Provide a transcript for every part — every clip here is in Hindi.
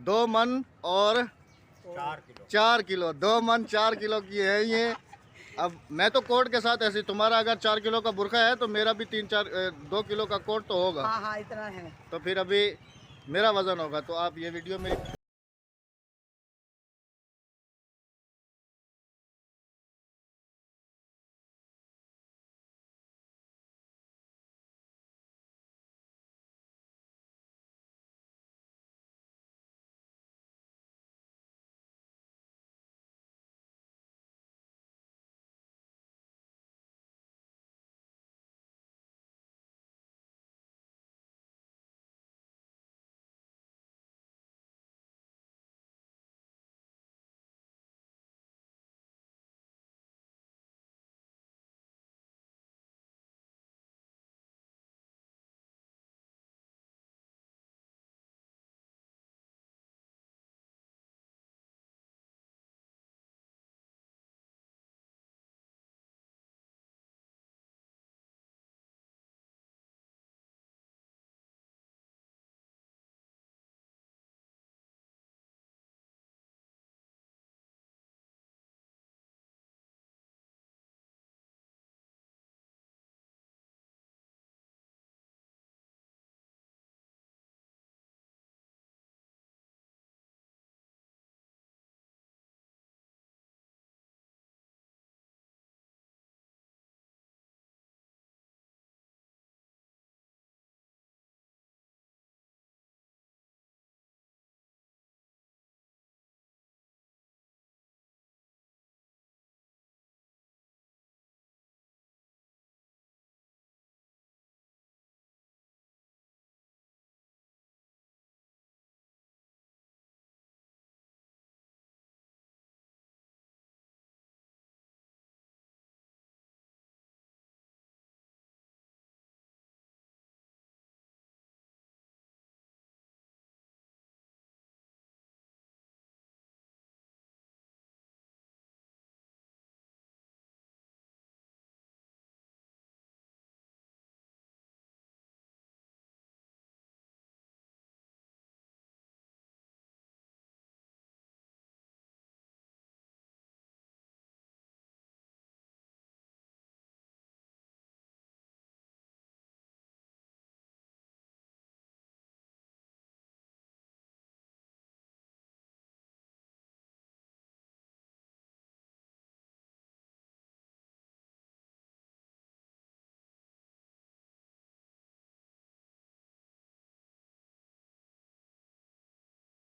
2 मन और 4 किलो। 4 किलो, 2 मन 4 किलो की है ये। अब मैं तो कोट के साथ ऐसे, तुम्हारा अगर 4 किलो का बुरखा है तो मेरा भी 2 किलो का कोट तो होगा। हाँ हाँ इतना है। तो फिर अभी मेरा वजन होगा, तो आप ये वीडियो मेरी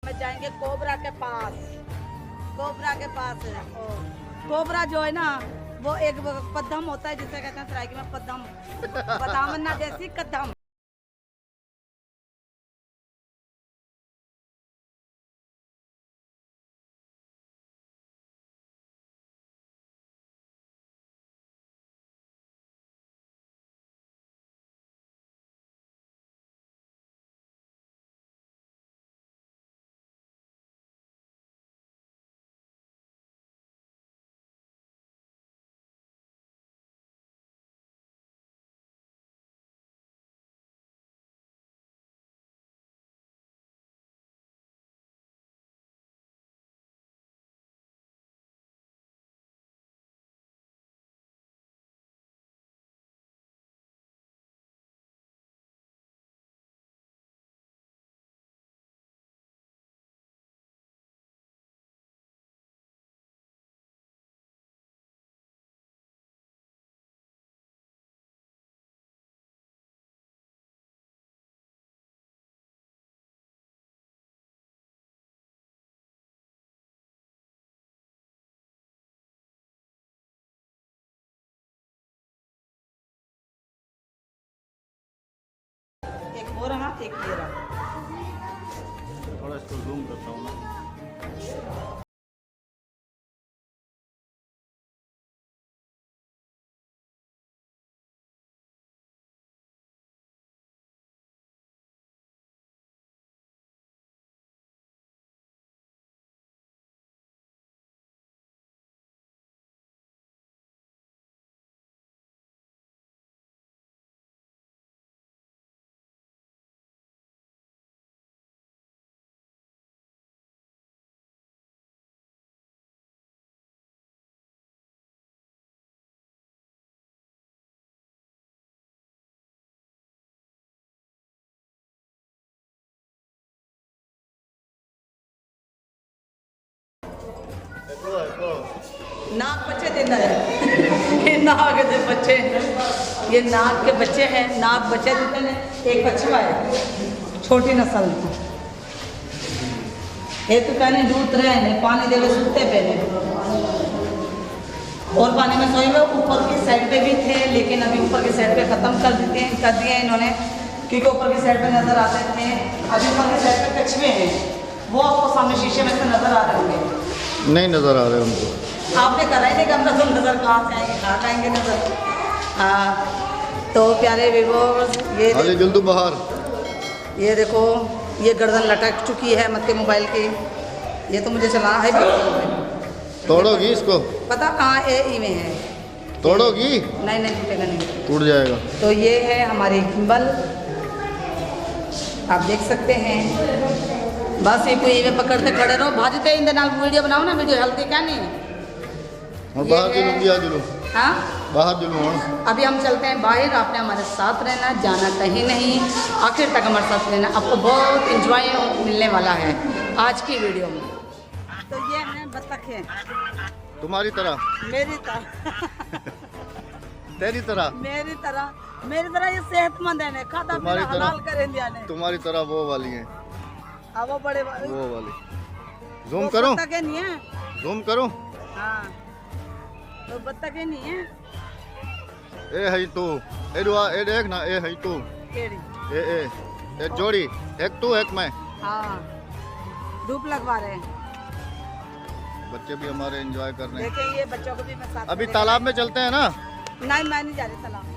में जाएंगे कोबरा के पास। कोबरा के पास है। कोबरा जो है ना वो एक पद्दम होता है जिसे कहते हैं सराइकी में पद्दम, बतामन्ना जैसी कद्दम। एक वो रहा एक ये रहा। थोड़ा इसको जूम करता हूँ ना। नाग बच्चे देता है। ये नाग के बच्चे, ये नाग के बच्चे हैं, नाग बच्चे देते हैं। एक बच्चा है छोटी नस्ल की, ये तो कहने दूध रहे हैं, पानी देवे सूते पहले और पानी में सोए हुए। ऊपर की साइड पे भी थे, लेकिन अभी ऊपर की साइड पे ख़त्म कर दिए इन्होंने, क्योंकि ऊपर की साइड पे नज़र आते थे। अभी ऊपर की साइड पे कछुए हैं, वो आपको सामने शीशे में से नज़र आ रहे होंगे। नहीं नज़र आ रहे उनको, आपने करा ही नहीं कमरा, तो नज़र कहाँ से आएंगे, कहाँ आएंगे नज़र। हाँ तो प्यारे व्यूअर्स, ये जल्दू बाहर, ये देखो ये गर्दन लटक चुकी है मत के मोबाइल की। ये तो मुझे चलाना है, तोड़ोगी इसको, पता कहाँ ए में है, तोड़ोगी? नहीं नहीं टूटेगा नहीं, टूट जाएगा। तो ये है हमारी गिम्बल, आप देख सकते हैं। बस ये कोई में पकड़ते खड़े रहो, भाजते इन नाल वीडियो बनाओ ना, वीडियो हेल्थी क्या नहीं। और बाहर जुलूंगी, हाँ बाहर जुलूँ। अभी हम चलते हैं बाहर, आपने हमारे साथ रहना, जाना कहीं नहीं, आखिर तक हमारे साथ रहना, आपको बहुत इंजॉय मिलने वाला है आज की वीडियो में। तो ये है बत्तख है, तुम्हारी तरह, मेरी तरह तेरी तरह, मेरी तरह ये सेहतमंद है, खाता पीना हलाल करें दिया ने। तुम्हारी तरह वो वाली है, वो बड़े वो वाली। जूम करो, बत्तख नहीं है, जूम करो। हाँ तो बत्तख नहीं है। ए है तू, ए देख ना, ए है तू, ए जोड़ी, एक तू एक मैं। हाँ धूप लगवा रहे हैं, बच्चे भी हमारे एंजॉय कर रहे हैं। देखिए ये बच्चों को भी मैं साथ अभी तालाब में चलते हैं ना? नहीं मैं नहीं जा रही तालाब में।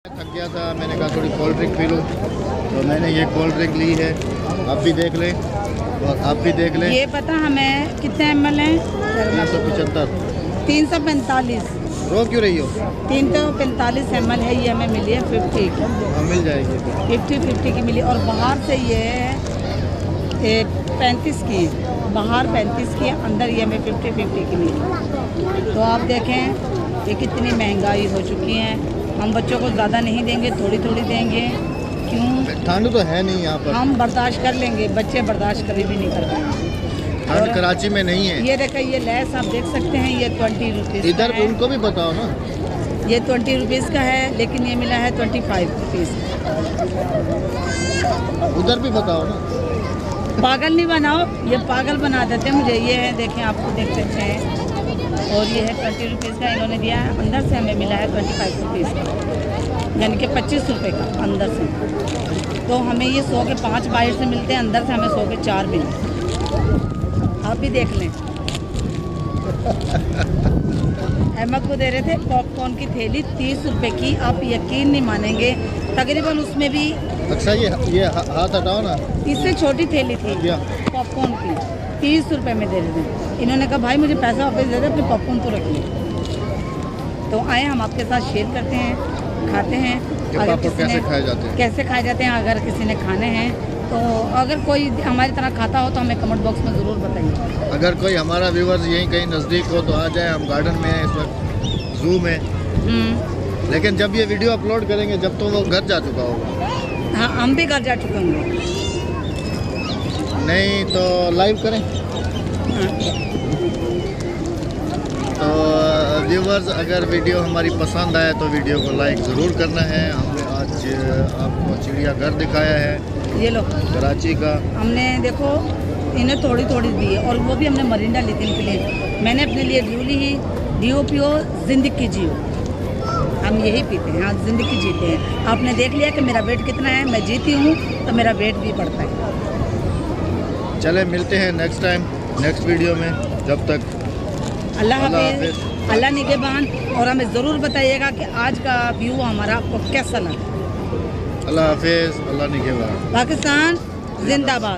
थक गया था, मैंने कहा थोड़ी कोल्ड ड्रिंक पी लूँ, तो मैंने ये कोल्ड ड्रिंक ली है। आप भी देख लें और आप भी देख लें। ये पता हमें कितने ml है? 375, 345। रो क्यों रही हो? 345 ml है, ये हमें मिली है 50 की। हाँ मिल जाएगी, 50 की मिली, और बाहर से ये 35 की, बाहर 35 की, अंदर ये हमें 50 की मिली। तो आप देखें ये कितनी महंगाई हो चुकी है। हम बच्चों को ज़्यादा नहीं देंगे, थोड़ी थोड़ी देंगे, क्यों? ठंड तो है नहीं यहाँ पर, हम बर्दाश्त कर लेंगे, बच्चे बर्दाश्त कभी भी नहीं कर पाएंगे। ठंड कराची में नहीं है। ये देखिए ये लेस आप देख सकते हैं, ये 20 रुपीज़। इधर उनको भी बताओ ना, ये 20 रुपीज़ का है, लेकिन ये मिला है 25 रुपीज़। उधर भी बताओ ना, पागल नहीं बनाओ, ये पागल बना देते हैं मुझे। ये है देखें, आपको देख सकते हैं, और ये है 20 रुपीज़ का इन्होंने दिया है। अंदर से हमें मिला है 25 रुपीज़ का, यानी कि 25 रुपये का अंदर से। तो हमें ये 100 के 5 बाहर से मिलते हैं, अंदर से हमें 100 के 4 मिलते हैं। आप भी देख लें। अहमद को दे रहे थे पॉपकॉर्न की थैली 30 रुपये की, आप यकीन नहीं मानेंगे, तकरीबन उसमें भी। अच्छा ये हाथ हटाओ ना, इससे छोटी थैली थी पॉपकॉर्न की, 30 रुपये में दे रहे थे। इन्होंने कहा भाई मुझे पैसा वापस दे दे, अपने पॉपकॉर्न तो रखिए। तो आए हम आपके साथ शेयर करते हैं, खाते हैं, अगर किसी ने कैसे खाए जाते हैं, अगर किसी ने खाने हैं तो अगर कोई हमारी तरह खाता हो तो हमें कमेंट बॉक्स में ज़रूर बताइए। अगर कोई हमारा व्यूवर्स यहीं कहीं नज़दीक हो तो आ जाए। हम गार्डन में हैं इस वक्त, जू में, लेकिन जब ये वीडियो अपलोड करेंगे जब तो वो घर जा चुका होगा। हाँ हम भी घर जा चुके होंगे, नहीं तो लाइव करें। तो व्यूवर्स, अगर वीडियो हमारी पसंद आए तो वीडियो को लाइक ज़रूर करना है। हमने आज आपको चिड़ियाघर दिखाया है ये लो कराची का। हमने देखो इन्हें थोड़ी थोड़ी दी है और वो भी हमने मरिंडा ली थी इनके लिए। मैंने अपने लिए ड्यू ली ही, डियो पियो जिंदगी जियो। हम यही पीते हैं, आज ज़िंदगी जीते हैं। आपने देख लिया कि मेरा वेट कितना है, मैं जीती हूँ तो मेरा वेट भी बढ़ता है। चले मिलते हैं नेक्स्ट टाइम, नेक्स्ट वीडियो में। जब तक अल्लाह अल्लाह हाफिज़, हाफिज़। अल्लाह निगहबान। और हमें ज़रूर बताइएगा कि आज का व्यू हमारा आपको कैसा लगा। अल्लाह हाफिज़, अल्लाह निगहबान। पाकिस्तान जिंदाबाद।